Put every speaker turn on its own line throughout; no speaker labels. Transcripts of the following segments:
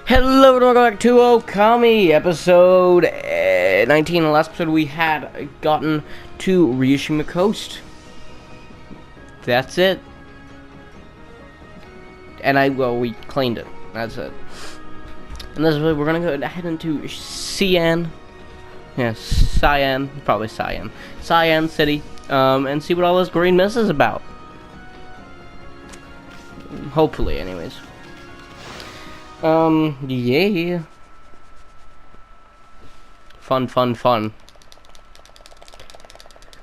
Hello and welcome back to Okami, episode 19. In the last episode we had gotten to Ryushima Coast. That's it. And we claimed it. That's it. And this is we're gonna go head into Sai-en. Yeah, Sai-en, probably Sai-en. Sai-en City, and see what all this green mist is about. Hopefully, anyways. Yeah. Fun.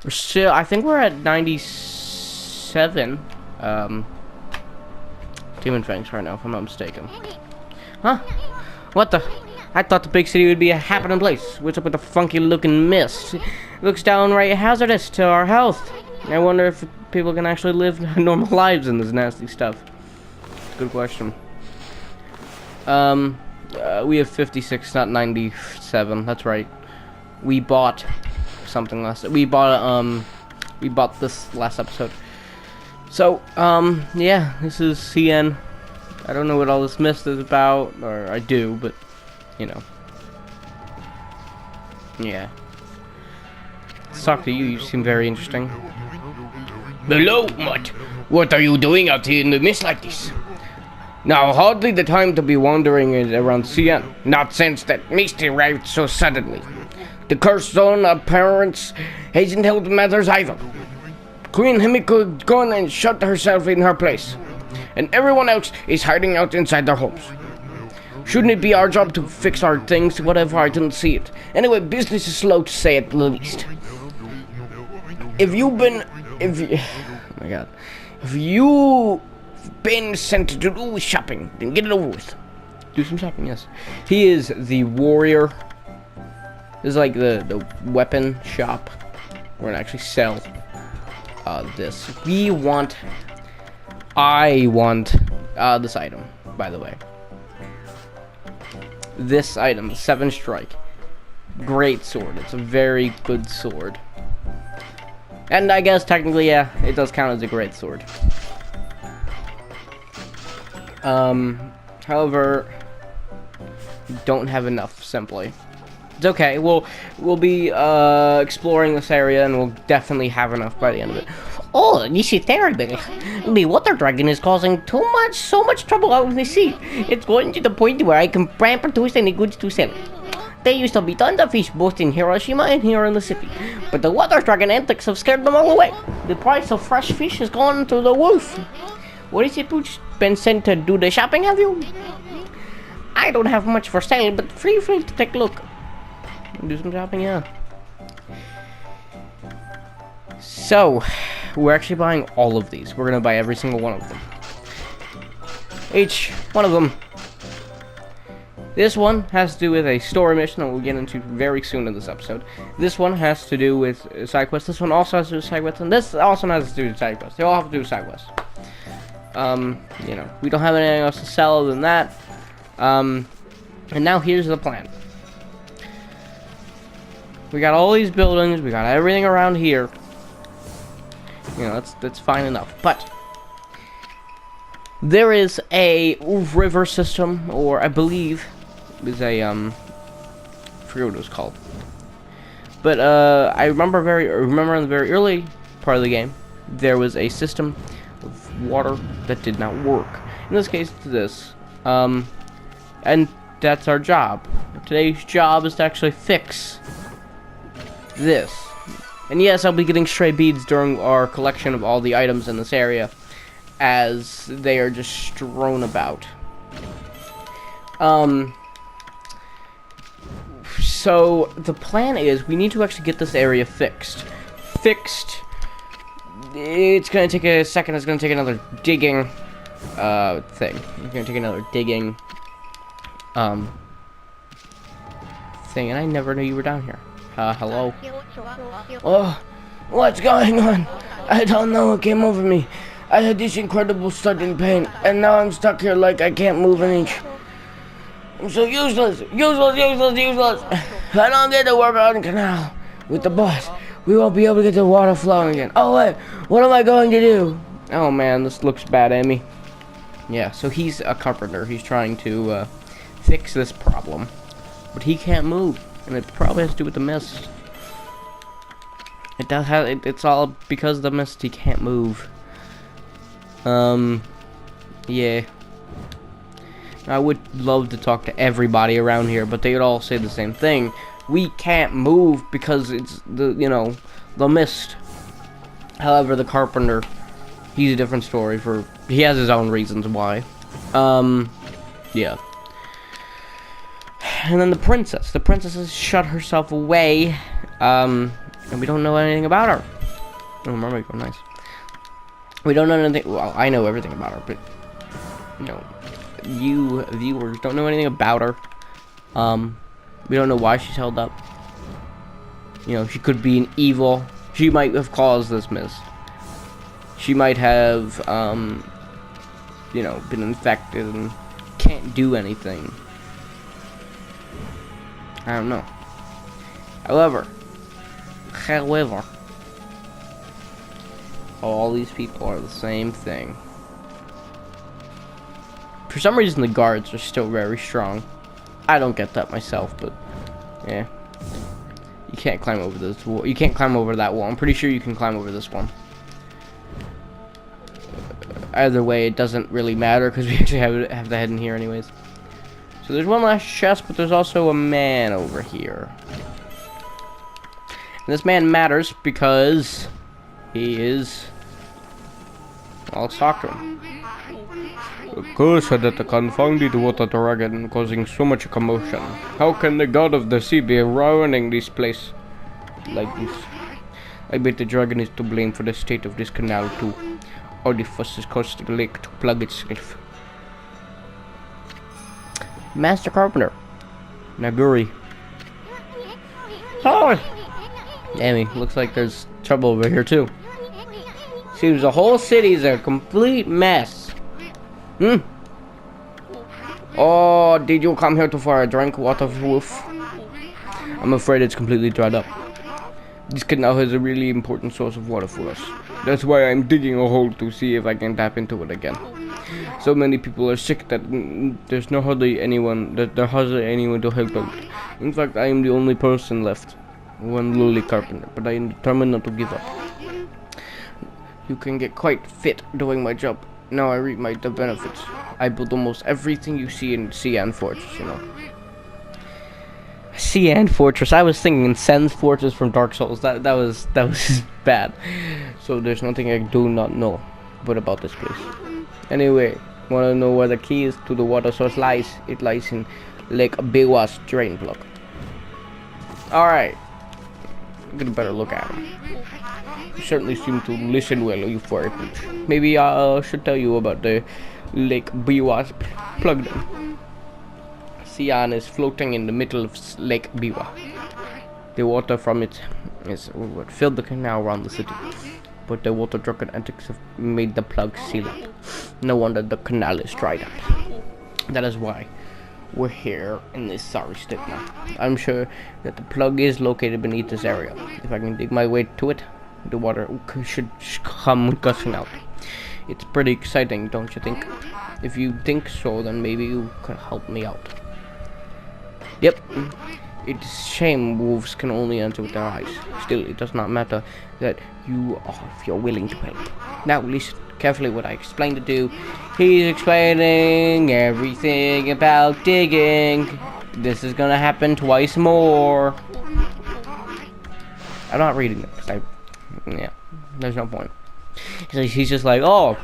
We're still, I think we're at 97, Demon Fangs right now, if I'm not mistaken. Huh? What the? I thought the big city would be a happening place. What's up with the funky looking mist? It looks downright hazardous to our health. I wonder if people can actually live normal lives in this nasty stuff. Good question. We have 56, not 97. That's right. We bought something last. We bought this last episode. So, yeah, this is Sai-en. I don't know what all this mist is about, or I do, but you know, yeah. Let's talk to you. You seem very interesting.
Hello, Mutt. What are you doing out here in the mist like this? Now, hardly the time to be wandering around Sai-en, not since that mist arrived so suddenly. The cursed zone appearance hasn't helped matters either. Queen Himiko gone and shut herself in her place, and everyone else is hiding out inside their homes. Shouldn't it be our job to fix our things? Whatever, I didn't see it. Anyway, business is slow to say at the least. If you've been sent to do shopping, then get it over with.
Do some shopping, yes. He is the warrior. This is like the weapon shop. We're gonna actually sell this. I want this item, by the way. This item, 7 strike. Great sword. It's a very good sword. And I guess technically, yeah, it does count as a great sword. However, we don't have enough, simply. It's okay, we'll be exploring this area, and we'll definitely have enough by the end of it.
Oh, this is terrible. The water dragon is causing so much trouble out in the sea. It's going to the point where I can't produce any goods to sell. There used to be tons of fish both in Hiroshima and here in the city, but the water dragon antics have scared them all away. The price of fresh fish has gone through the roof. What is it, Pooch? Been sent to do the shopping, have you? I don't have much for sale, but feel free to take a look.
Do some shopping, yeah. So, we're actually buying all of these. We're gonna buy every single one of them. Each one of them. This one has to do with a story mission that we'll get into very soon in this episode. This one has to do with side quests. This one also has to do with side quests, and this also has to do with side quests. They all have to do with side quests. You know, we don't have anything else to sell other than that. And now here's the plan. We got all these buildings, we got everything around here. You know, that's fine enough. But there is a river system, or I believe it was a I forget what it was called. But I remember in the very early part of the game, there was a system of water that did not work. In this case, it's this. And that's our job. Today's job is to actually fix this. And yes, I'll be getting stray beads during our collection of all the items in this area, as they are just strewn about. So the plan is we need to actually get this area fixed. It's gonna take a second. It's gonna take another digging thing. It's gonna take another digging thing, and I never knew you were down here. Hello?
Oh, what's going on? I don't know what came over me. I had this incredible sudden pain, and now I'm stuck here like I can't move an inch. I'm so useless. If I don't get to work on the canal with the boss, we won't be able to get the water flowing again. Oh wait, what am I going to do?
Oh man, this looks bad, Amy. Yeah, so he's a carpenter. He's trying to fix this problem. But he can't move, and it probably has to do with the mist. It does have. It's all because of the mist. He can't move. Yeah. I would love to talk to everybody around here, but they would all say the same thing. We can't move because it's the mist. However, the carpenter, he's a different story. He has his own reasons why. Yeah. And then the princess has shut herself away. And we don't know anything about her. Oh, mermaid, oh, nice. We don't know anything. Well, I know everything about her, but you viewers don't know anything about her. We don't know why she's held up. She could be an evil. She might have caused this mess. She might have, been infected and can't do anything. I don't know. However, all these people are the same thing. For some reason, the guards are still very strong. I don't get that myself, but yeah. You can't climb over this wall. You can't climb over that wall. I'm pretty sure you can climb over this one. Either way, it doesn't really matter because we actually have the head in here anyways. So there's one last chest, but there's also a man over here. And this man matters because he is... Well, let's talk to him. Cursed that the confounded water dragon causing so much commotion. How can the god of the sea be ruining this place like this? I bet the dragon is to blame for the state of this canal too. All the fuss has caused the lake to plug itself. Master Carpenter. Naguri. Oh! Amy, looks like there's trouble over here too. Seems the whole city's a complete mess. Oh, did you come here for a drink, Waterwolf? I'm afraid it's completely dried up. This canal has a really important source of water for us. That's why I'm digging a hole to see if I can tap into it again. So many people are sick that there's hardly anyone to help out. In fact, I am the only person left. One lowly carpenter, but I am determined not to give up. You can get quite fit doing my job. Now I reap the benefits. I built almost everything you see in Sai-en Fortress, Sai-en Fortress. I was thinking Sen's Fortress from Dark Souls. That was bad. So there's nothing I do not know about this place. Anyway, wanna know where the key is to the water source lies? It lies in Lake Biwa's drain plug. Alright. Get a better look at him. You certainly seem to listen well, you for it. Maybe I should tell you about the Lake Biwa's plug then. Sai-en is floating in the middle of Lake Biwa. The water from it is what filled the canal around the city. But the water drunken antics have made the plug seal up. No wonder the canal is dried up. That is why we're here in this sorry state now. I'm sure that the plug is located beneath this area. If I can dig my way to it, the water should come gushing out. It's pretty exciting, don't you think? If you think so, then maybe you could help me out. Yep. It's a shame wolves can only enter with their eyes. Still, it does not matter that you are if you're willing to help. Now, listen carefully what I explained to do. He's explaining everything about digging. This is gonna happen twice more. I'm not reading it because yeah, there's no point. He's just like, oh,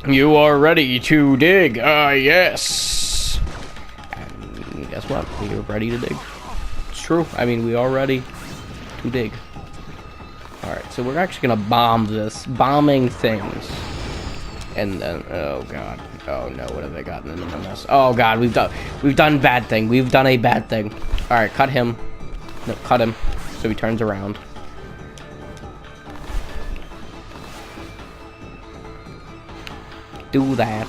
You are ready to dig, yes.
and guess what? We are ready to dig. It's true. I mean, we are ready to dig. Alright, so we're actually gonna bomb this. Bombing things. And then, oh god. Oh no, what have they gotten into the mess? Oh god, we've done bad thing. We've done a bad thing. Alright, cut him. No, cut him. So he turns around. Do that.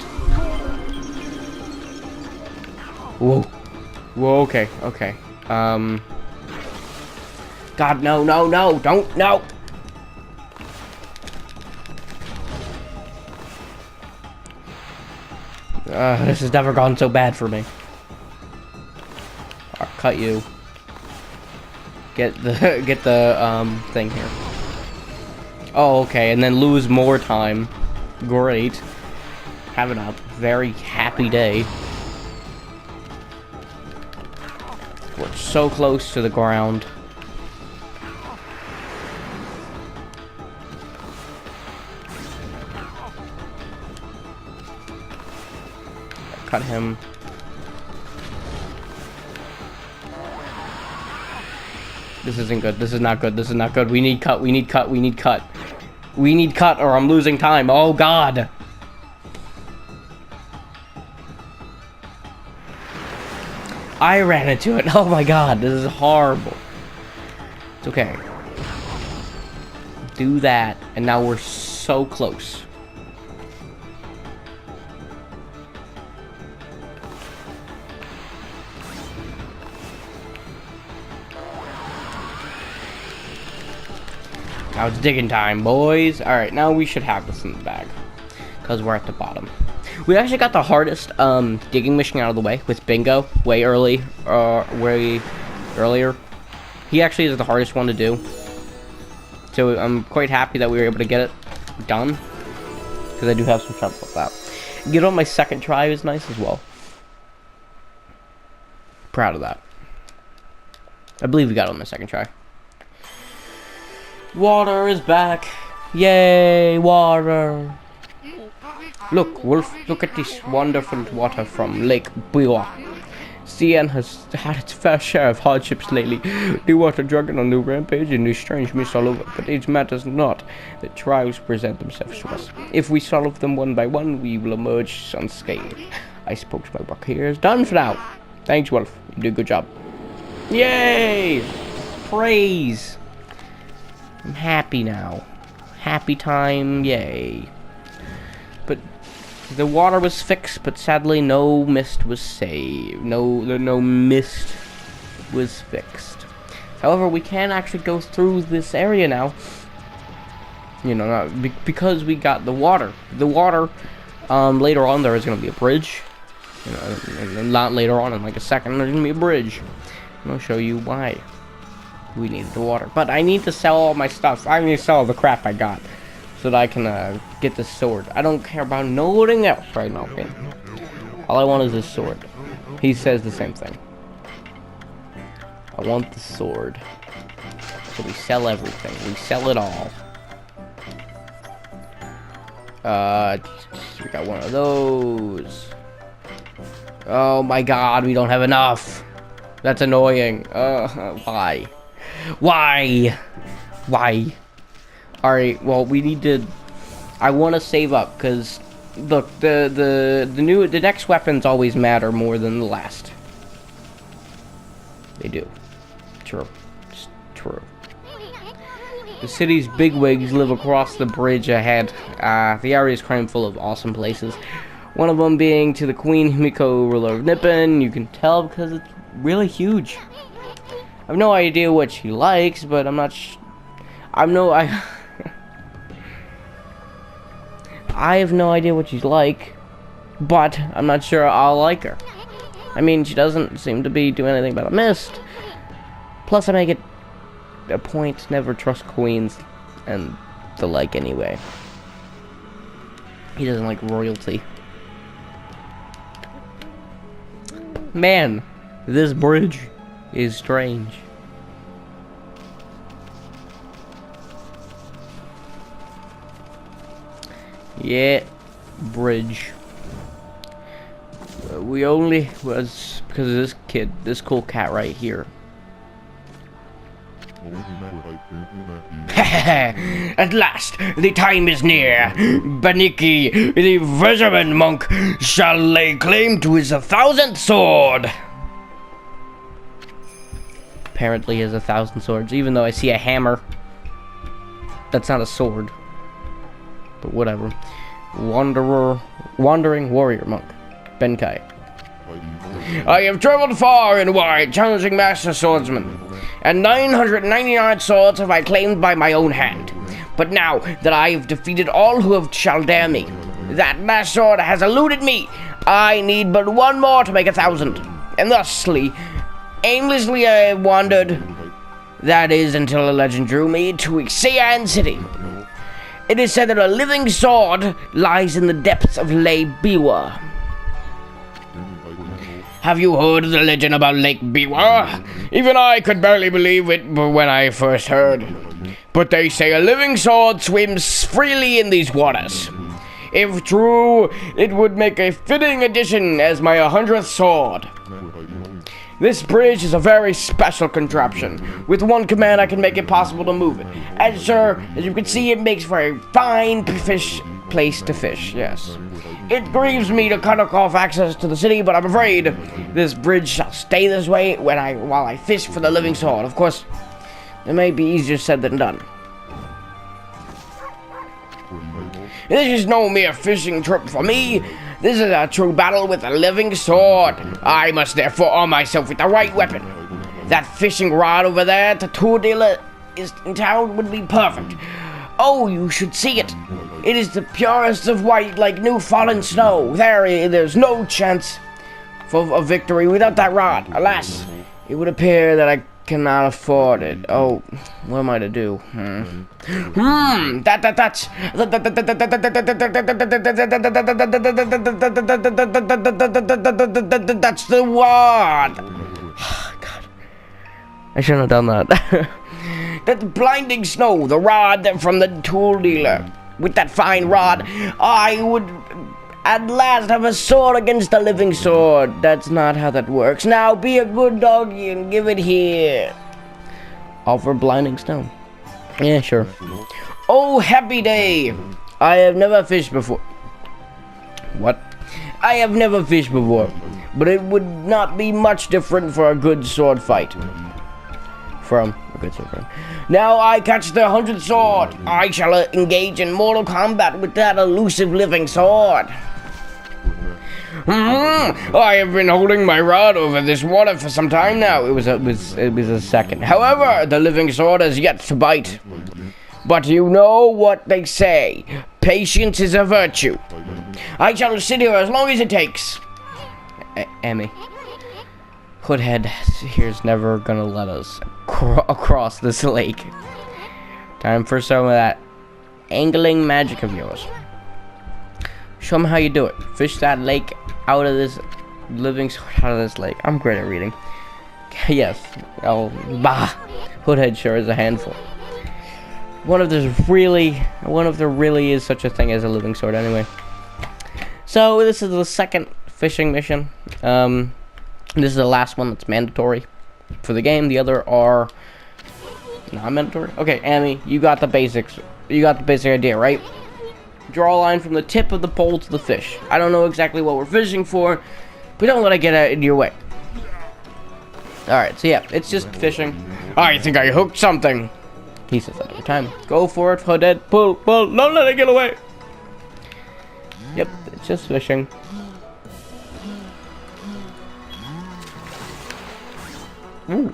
Whoa. Whoa, okay, okay. God, no, no, no, don't, no! This has never gone so bad for me. cut you. Get the thing here. Oh, okay, and then lose more time. Great. Having a very happy day. We're so close to the ground. Cut him. This isn't good. This is not good. This is not good. We need cut. We need cut. We need cut. We need cut or I'm losing time. Oh, God. I ran into it. Oh, my God. This is horrible. It's okay. Do that. And now we're so close. Now it's digging time, boys. Alright, now we should have this in the bag. Because we're at the bottom. We actually got the hardest digging mission out of the way with Bingo way earlier. He actually is the hardest one to do. So I'm quite happy that we were able to get it done. Because I do have some trouble with that. Get on my second try was nice as well. Proud of that. I believe we got it on my second try. Water is back. Yay, water. Look, Wolf, look at this wonderful water from Lake Biwa. Sai-en has had its fair share of hardships lately. The water dragon on the rampage and new strange mist all over, but it matters not. The trials present themselves to us. If we solve them one by one, we will emerge unscathed. I suppose my work here is done for now. Thanks, Wolf. You did a good job. Yay! Praise! I'm happy now. Happy time, yay. But the water was fixed, but sadly no mist was saved. No mist was fixed. However, we can actually go through this area now. You know, because we got the water. The water, later on there is going to be a bridge. You know, and not later on in like a second, there's going to be a bridge. And I'll show you why we need the water. But I need to sell all my stuff. I need to sell all the crap I got so that I can get this sword. I don't care about nothing else right now, okay? All I want is this sword. He says the same thing. I want the sword. So we sell everything. We sell it all. We got one of those. Oh my God, we don't have enough. That's annoying. Why? Why? Alright, well, we need to... I want to save up, because... Look, the next weapons always matter more than the last. They do. True. It's true. The city's bigwigs live across the bridge ahead. The area is crammed full of awesome places. One of them being to the Queen Himiko, ruler of Nippon. You can tell because it's really huge. I have no idea what she likes, but I'm not I have no idea what she's like, but I'm not sure I'll like her. I mean, she doesn't seem to be doing anything but a mist. Plus, I make it a point to never trust queens and the like anyway. He doesn't like royalty. Man, this bridge is strange. Yeah, bridge. We only was because of this kid, this cool cat right here.
At last, the time is near. Baniki, the fisherman monk, shall lay claim to his 1,000th sword.
Apparently he has 1,000 swords, even though I see a hammer. That's not a sword. But whatever. Wandering warrior monk. Benkai.
I have traveled far and wide, challenging master swordsmen, and 999 swords have I claimed by my own hand. But now that I have defeated all who shall dare me, that last sword has eluded me. I need but one more to make 1,000, and thusly Aimlessly I wandered. That is until a legend drew me to Sai-en City. It is said that a living sword lies in the depths of Lake Biwa. Have you heard of the legend about Lake Biwa? Even I could barely believe it when I first heard. But they say a living sword swims freely in these waters. If true, it would make a fitting addition as my 100th sword. This bridge is a very special contraption. With one command I can make it possible to move it. As you can see, it makes for a fine place to fish, yes. It grieves me to cut off access to the city, but I'm afraid this bridge shall stay this way while I fish for the living sword. Of course, it may be easier said than done. This is no mere fishing trip for me. This is a true battle with a living sword. I must therefore arm myself with the right weapon. That fishing rod over there at the tool dealer in town would be perfect. Oh, you should see it. It is the purest of white, like new fallen snow. There's no chance for a victory without that rod. Alas, it would appear that I cannot afford it. Oh, what am I to do? That's the rod. God, I shouldn't have done that. That blinding snow, the rod from the tool dealer. With that fine rod, I would at last have a sword against a living sword. That's not how that works. Now be a good doggy and give it here. Offer blinding snow. Yeah, sure. Oh, happy day. I have never fished before. What? I have never fished before, but it would not be much different for a good sword fight. From a good sword fight. Now I catch the 100th sword. I shall engage in mortal combat with that elusive living sword. I have been holding my rod over this water for some time now. It was a second. However, the living sword has yet to bite. But you know what they say. Patience is a virtue. I shall sit here as long as it takes. Emmy. Hoodhead here's never gonna let us across this lake. Time for some of that angling magic of yours. Show them how you do it. Fish that lake out of this living sword out of this lake. I'm great at reading. Yes. Oh, bah. Hoodhead sure is a handful. One of there really is such a thing as a living sword anyway. So this is the second fishing mission. This is the last one that's mandatory for the game. The other are not mandatory. Okay, Amy, you got the basics. You got the basic idea, right? Draw a line from the tip of the pole to the fish. I don't know exactly what we're fishing for, but don't let it get in your way. Alright, so yeah, it's just fishing. I think I hooked something. He says that every time. Go for it, Hoodhead. Pull, pull. Don't let it get away. Yep, it's just fishing. Ooh.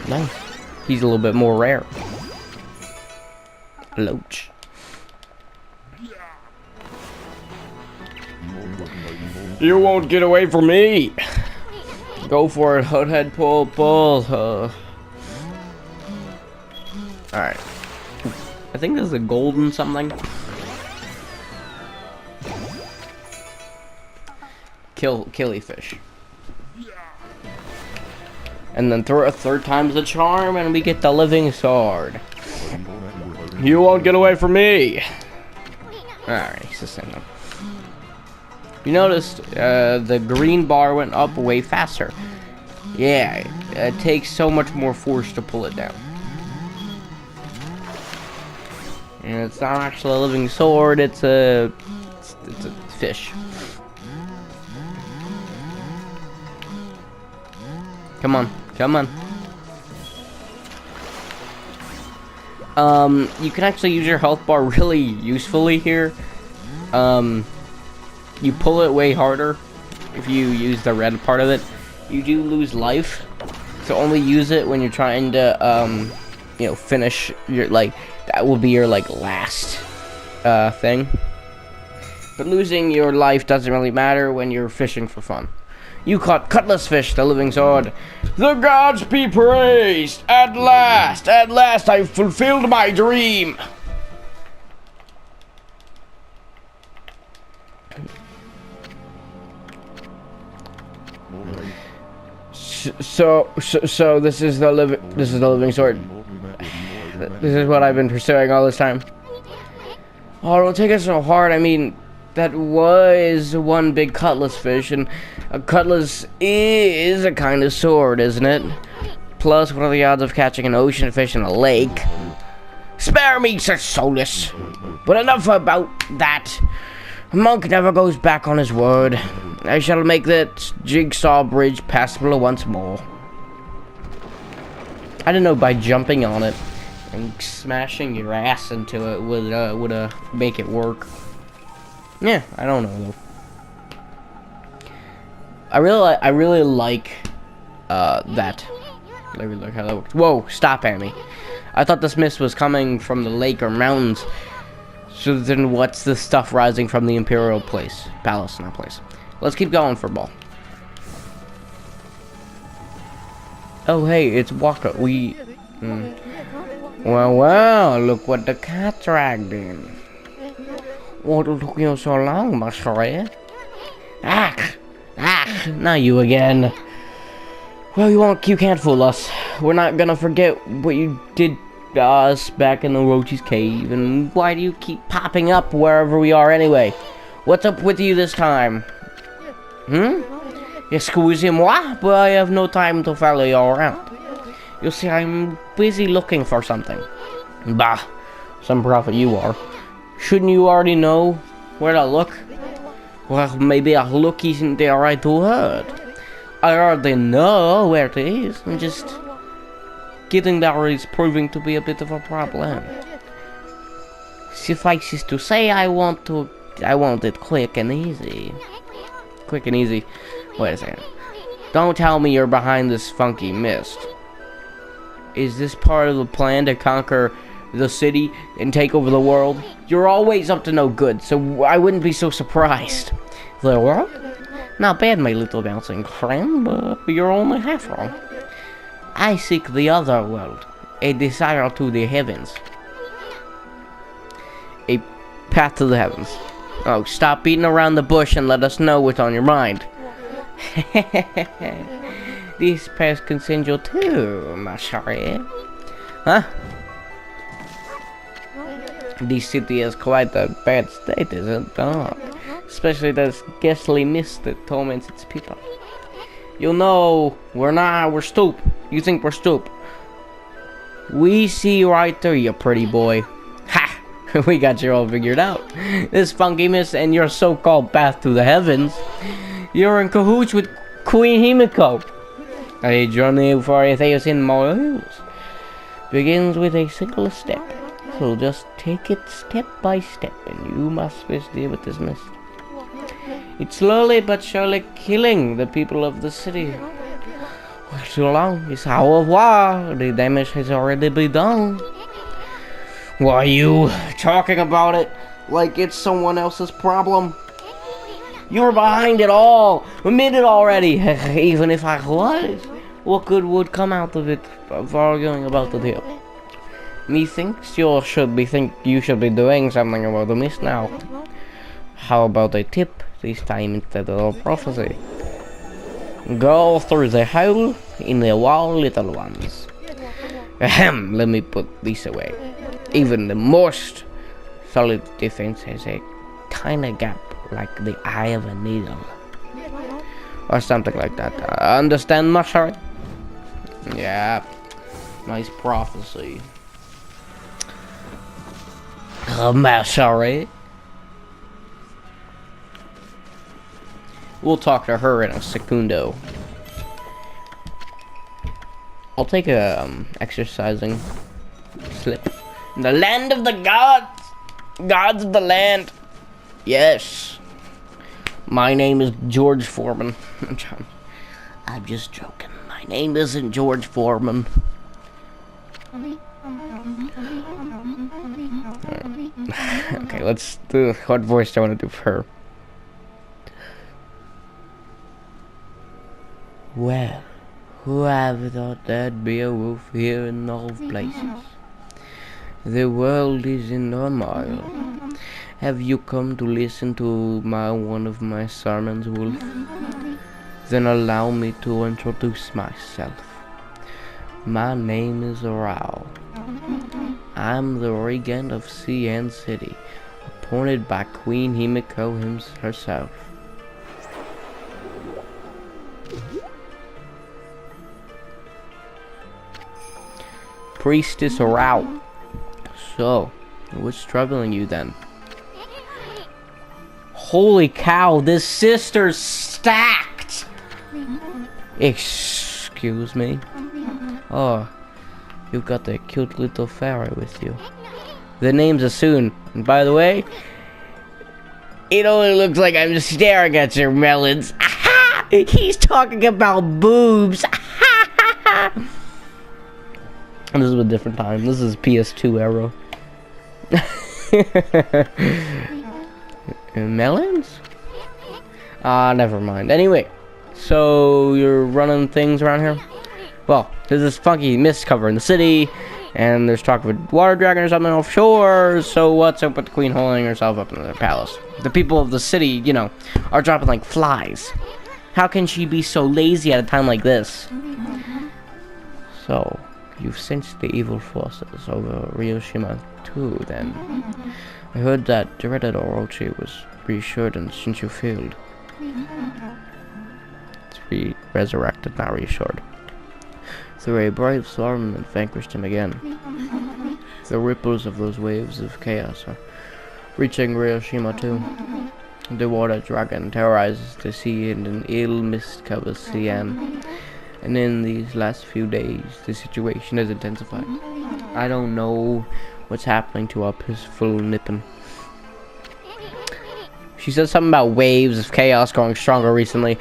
Nice. He's a little bit more rare. Loach. You won't get away from me. Go for it, Hoodhead. Pull, pull. Alright. I think this is a golden something. Killifish. And then throw a third time's the charm and we get the living sword. You won't get away from me. Alright, it's the same one. You noticed the green bar went up way faster. Yeah, it takes so much more force to pull it down. And it's not actually a living sword, it's a fish. Come on, come on. You can actually use your health bar really usefully here. You pull it way harder if you use the red part of it. You do lose life, so only use it when you're trying to, you know, finish your, like, that will be your, like, last, thing. But losing your life doesn't really matter when you're fishing for fun.
You caught Cutlass Fish, the living sword. The gods be praised! At last I've fulfilled my dream! So this is the living sword. This is what I've been pursuing all this time. Oh, don't take it so hard. I mean, that was one big cutlass fish, and a cutlass is a kind of sword, isn't it? Plus, what are the odds of catching an ocean fish in a lake? Spare me, Sir Solus. But enough about that. A monk never goes back on his word. I shall make that jigsaw bridge passable once more. I don't know, by jumping on it and smashing your ass into it would make it work. Yeah, I don't know though. I really like that. Let me look how that works. Whoa, stop at me. I thought this mist was coming from the lake or mountains. So then what's the stuff rising from the Imperial Palace, not place. Let's keep going for ball. Oh hey, it's Waka. Well, look what the cat dragged in. What took you so long, Mashere? Not you again. Well, you can't fool us. We're not gonna forget what you did to us back in the Rochi's cave, and why do you keep popping up wherever we are anyway? What's up with you this time? Excusez-moi, but I have no time to follow you around. You see, I'm busy looking for something. Bah, some prophet you are. Shouldn't you already know where to look? Well, maybe a look isn't the right word. I already know where it is, and just getting there is proving to be a bit of a problem. Suffices to say, I want it quick and easy. Quick and easy. Wait a second. Don't tell me you're behind this funky mist. Is this part of the plan to conquer the city and take over the world? You're always up to no good, so I wouldn't be so surprised. The world? Not bad, my little bouncing friend, but you're only half wrong. I seek the other world, a desire to the heavens. A path to the heavens. Oh, stop beating around the bush and let us know what's on your mind. This path concerns you too, Mashere. Huh? This city is quite a bad state, isn't it? Especially this ghastly mist that torments its people. You know, we're stupid. You think we're stupid. We see right through you, pretty boy. Ha! We got you all figured out. This funky mist and your so-called path to the heavens. You're in cahoots with Queen Himiko. A journey for 1,000 miles begins with a single step. So just take it step by step, and you must first deal with this mist. It's slowly but surely killing the people of the city. For too long, it's au revoir. The damage has already been done. Why are you talking about it like it's someone else's problem? You're behind it all. Admit it already. Even if I was, what good would come out of it of arguing about the deal? Methinks you should be doing something about the mist now. How about a tip this time instead of a prophecy? Go through the hole in the wall, little ones. Ahem, let me put this away. Even the most solid defense has a tiny gap like the eye of a needle. Or something like that. Understand, Mashere? Yeah. Nice prophecy. Mashere. We'll talk to her in a secundo. I'll take a exercising slip. In the land of the gods! Gods of the land! Yes. My name is George Foreman. I'm just joking. My name isn't George Foreman. Okay, let's do... What voice do I want to do for her? Well, who ever thought there'd be a wolf here in all places? The world is in turmoil. Have you come to listen to one of my sermons, Wolf? Then allow me to introduce myself. My name is Rao. I'm the regent of Sai-en City, appointed by Queen Himiko herself. Priestess Rao. So, what's troubling you then? Holy cow, this sister's stacked! Excuse me? Oh, you've got the cute little fairy with you. The name's Asun, and by the way, it only looks like I'm staring at your melons. He's talking about boobs. This is a different time. This is PS2 era. Melons? Never mind. Anyway, so you're running things around here? Well, there's this funky mist covering the city, and there's talk of a water dragon or something offshore, so what's up with the queen holding herself up in the palace? The people of the city, you know, are dropping like flies. How can she be so lazy at a time like this? So, you've sensed the evil forces over Ryoshima too, then. I heard that dreaded Orochi was reassured and since you failed. To be resurrected, not reassured. Through a brave storm and vanquished him again. The ripples of those waves of chaos are reaching Ryoshima too. The water dragon terrorizes the sea and an ill mist covers Sai-en. And in these last few days, the situation has intensified. I don't know what's happening to our peaceful Nippon. She said something about waves of chaos growing stronger recently.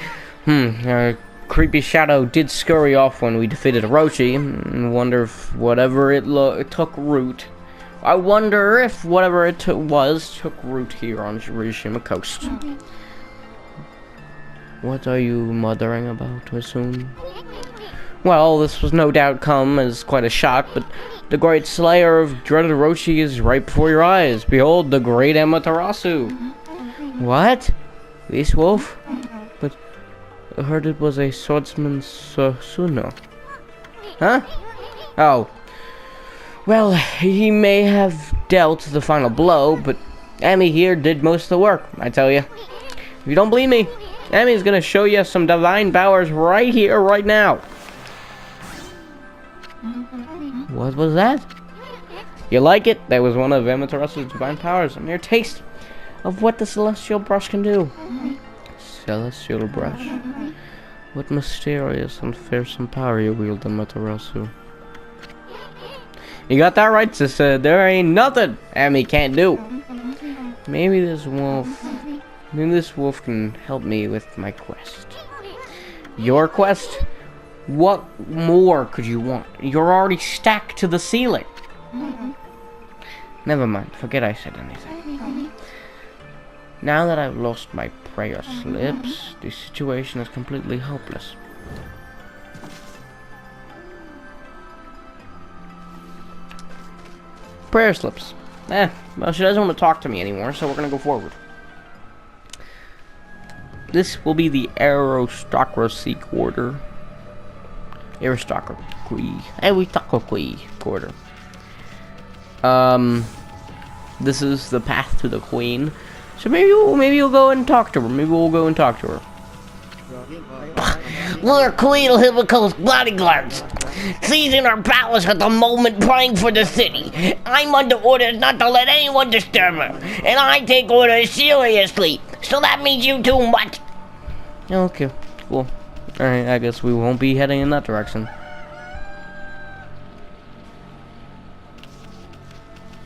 A creepy shadow did scurry off when we defeated Orochi. Wonder if whatever it took root. I wonder if whatever it took root here on Ryoshima coast. What are you muttering about, Asun? Well, this was no doubt come as quite a shock, but the great slayer of dreaded Orochi is right before your eyes. Behold, the great Amaterasu. What? This wolf? But I heard it was a swordsman's Suno. Huh? Oh. Well, he may have dealt the final blow, but Amy here did most of the work, I tell you. If you don't believe me, Amy's gonna show you some divine powers right here, right now. What was that? You like it? That was one of Amaterasu's divine powers. A mere taste of what the celestial brush can do. Celestial brush? What mysterious and fearsome power you wield, Amaterasu. You got that right, sister. There ain't nothing Amy can't do. Maybe this wolf can help me with my quest. Your quest? What more could you want? You're already stacked to the ceiling. Never mind. Forget I said anything. Now that I've lost my prayer slips, the situation is completely hopeless. Prayer slips. Well, she doesn't want to talk to me anymore, so we're gonna go forward. This will be the aristocracy quarter. Aristocracy quarter. This is the path to the queen. So maybe you'll go and talk to her. Maybe we'll go and talk to her.
We're Queen Himiko's bodyguards, seizing our palace at the moment, praying for the city. I'm under orders not to let anyone disturb her, and I take orders seriously. So that means you too much.
Okay, cool. Alright, I guess we won't be heading in that direction.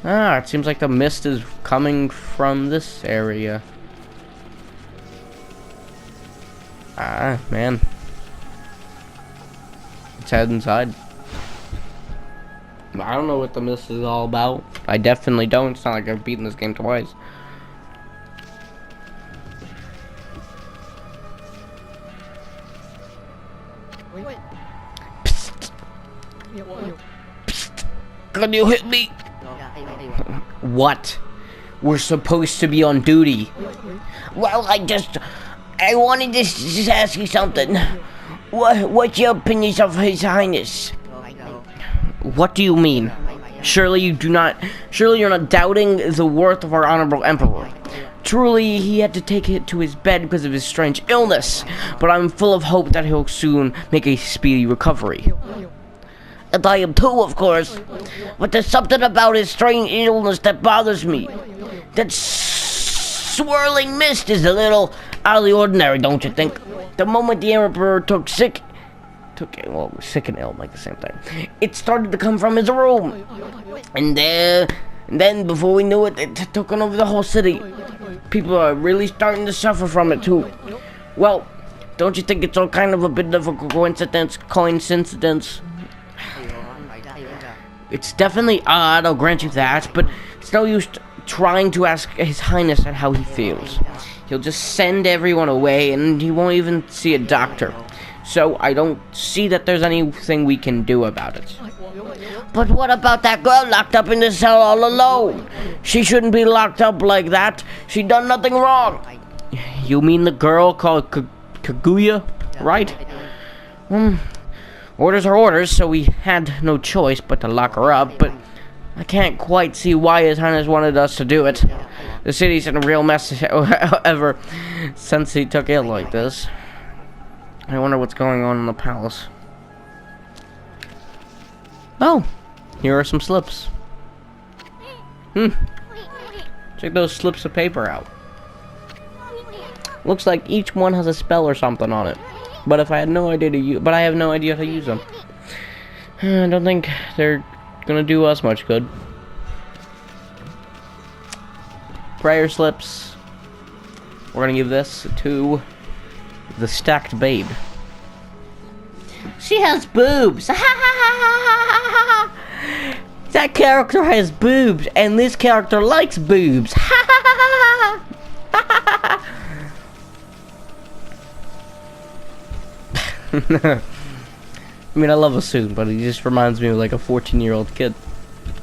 It seems like the mist is coming from this area. Man. Let's head inside. I don't know what the mist is all about. I definitely don't. It's not like I've beaten this game twice.
Psst. Psst. Can you hit me?
What? We're supposed to be on duty.
Well, I wanted to just ask you something. What's your opinions of His Highness?
What do you mean? Surely you're not doubting the worth of our honorable emperor. Truly, he had to take it to his bed because of his strange illness, but I'm full of hope that he'll soon make a speedy recovery.
And I am too, of course. But there's something about his strange illness that bothers me. That swirling mist is a little out of the ordinary, don't you think? The moment the emperor took sick and ill, like the same thing. It started to come from his room. And then before we knew it, it took over the whole city. People are really starting to suffer from it too. Well, don't you think it's all kind of a bit of a coincidence?
It's definitely odd, I'll grant you that, but it's no use trying to ask His Highness at how he feels. He'll just send everyone away and he won't even see a doctor. So I don't see that there's anything we can do about it.
But what about that girl locked up in the cell all alone? She shouldn't be locked up like that. She done nothing wrong.
You mean the girl called Kaguya, right? Orders are orders, so we had no choice but to lock her up, but I can't quite see why His Highness wanted us to do it. The city's in a real mess ever since he took ill like this. I wonder what's going on in the palace. Oh, here are some slips. Check those slips of paper out. Looks like each one has a spell or something on it. But I have no idea how to use them. I don't think they're gonna do us much good. Prayer slips. We're gonna give this to the stacked babe.
She has boobs. That character has boobs, and this character likes boobs.
I mean, I love Asun, but he just reminds me of like a 14-year-old kid.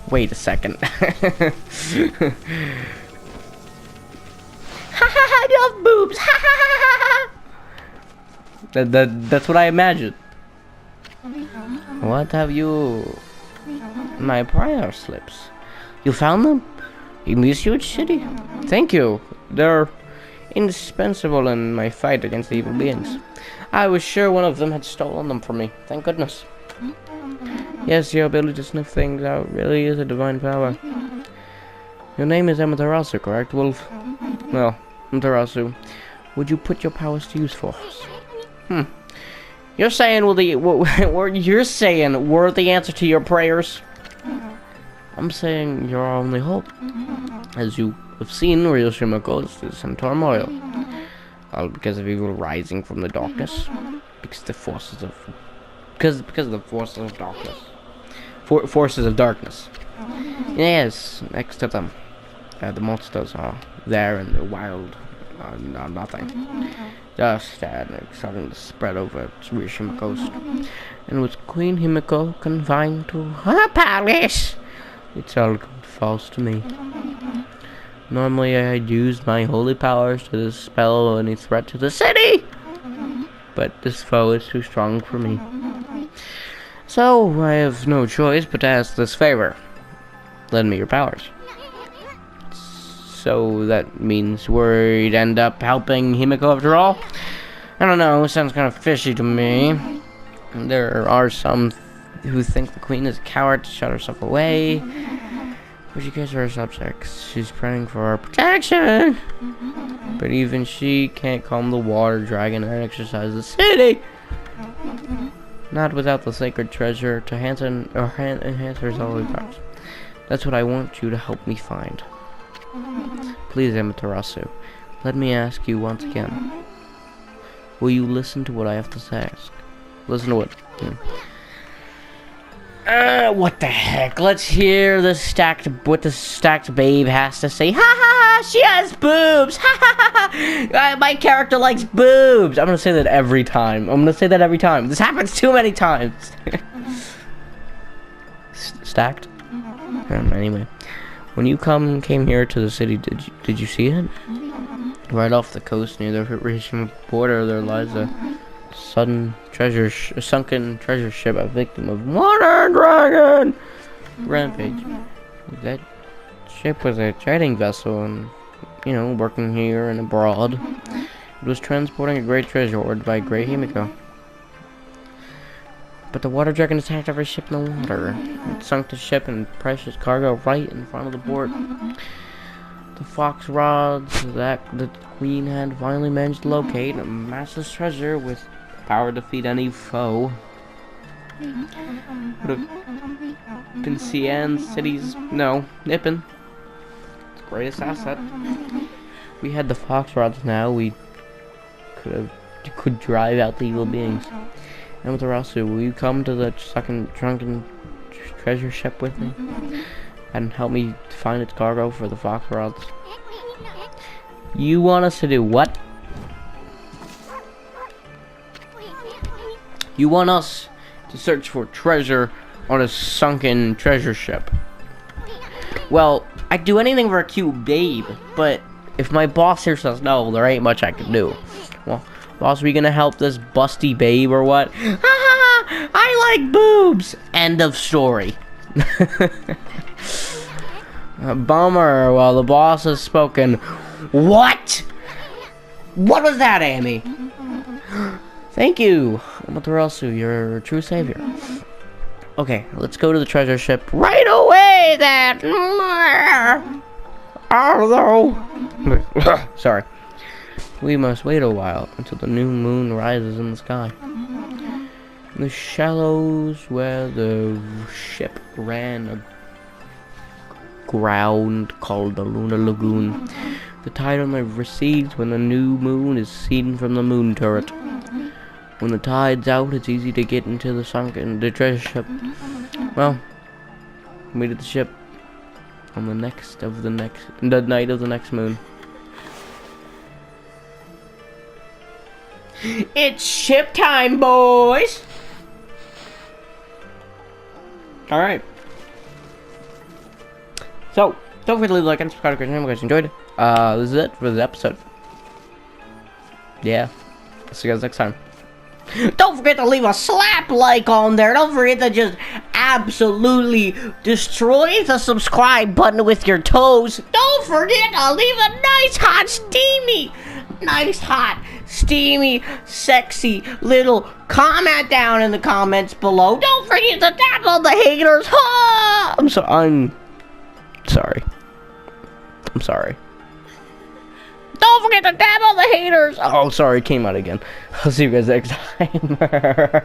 Wait a second.
You have boobs.
That's what I imagine. What have you... My prayer slips. You found them? You miss huge city? Thank you. They're indispensable in my fight against the evil beings. I was sure one of them had stolen them from me. Thank goodness. Yes, your ability to sniff things out really is a divine power. Your name is Amaterasu, correct, Wolf? Well, Amaterasu, would you put your powers to use for us? You're saying were the answer to your prayers? I'm saying you're our only hope. As you have seen, real Shimako is in turmoil. All because of evil rising from the darkness. Because of the forces of darkness. Forces of darkness. Yes, next to them. The monsters are there in the wild. Nothing. Just starting to spread over Tsushima coast. And with Queen Himiko confined to her palace, it's all false to me. Normally I'd use my holy powers to dispel any threat to the city, but this foe is too strong for me. So I have no choice but to ask this favor. Lend me your powers. So that means we'd end up helping Himiko after all? I don't know, sounds kind of fishy to me. There are some who think the queen is a coward to shut herself away. But she cares for her subjects. She's praying for our protection. But even she can't calm the water dragon and exorcise the city. Not without the sacred treasure to enhance her holy powers. That's what I want you to help me find. Please, Amaterasu, let me ask you once again. Will you listen to what I have to ask? Listen to what? What the heck? Let's hear what the stacked babe has to say. Ha ha ha!
She has boobs. My character likes boobs. I'm gonna say that every time. This happens too many times. Stacked. Anyway, when you came here to the city, did you see it? Right off the coast near the Russian border, there lies a sunken treasure ship, a victim of water dragon rampage. That ship was a trading vessel, and working here and abroad. It was transporting a great treasure hoard by Great Himiko. But the water dragon attacked every ship in the water. It sunk the ship and precious cargo right in front of the port. The fox rods that the queen had finally managed to locate amassed this treasure with power to defeat any foe. Would have been Sai-en Nippon. Its greatest asset. We had the fox rods now. We could drive out the evil beings. And with Arasu, will you come to the drunken treasure ship with me? And help me find its cargo for the fox rods? You want us to do what? You want us to search for treasure on a sunken treasure ship? Well, I'd do anything for a cute babe, but if my boss here says no, there ain't much I can do. Well, boss, we gonna help this busty babe or what? I like boobs! End of story. A bummer. Well, the boss has spoken. What? What was that, Amy? Thank you, Amaterasu. You're a true savior. Okay, let's go to the treasure ship right away, then. Although, sorry, we must wait a while until the new moon rises in the sky. In the shallows where the ship ran aground called the Lunar Lagoon, the tide only recedes when the new moon is seen from the moon turret. When the tide's out, it's easy to get into the treasure ship. Well, meet at the ship on the night of the next moon. It's ship time, boys! Alright. So, don't forget to leave a like and subscribe if you guys enjoyed it. This is it for the episode. Yeah. See you guys next time. Don't forget to leave a slap like on there. Don't forget to just absolutely destroy the subscribe button with your toes. Don't forget to leave a nice, hot, steamy, sexy little comment down in the comments below. Don't forget to tap on the haters. I'm sorry. Don't forget to tap on the haters. Oh, sorry, it came out again. I'll see you guys next time. I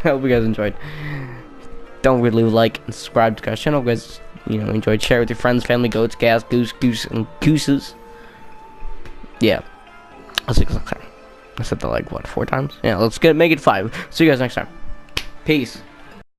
hope you guys enjoyed. Don't forget to leave a like and subscribe to our channel, guys. Enjoyed. Share with your friends, family, goats, gas, goose, and gooses. Yeah. I'll see you guys next time. I said that like, what, 4 times? Yeah, let's make it 5. See you guys next time. Peace.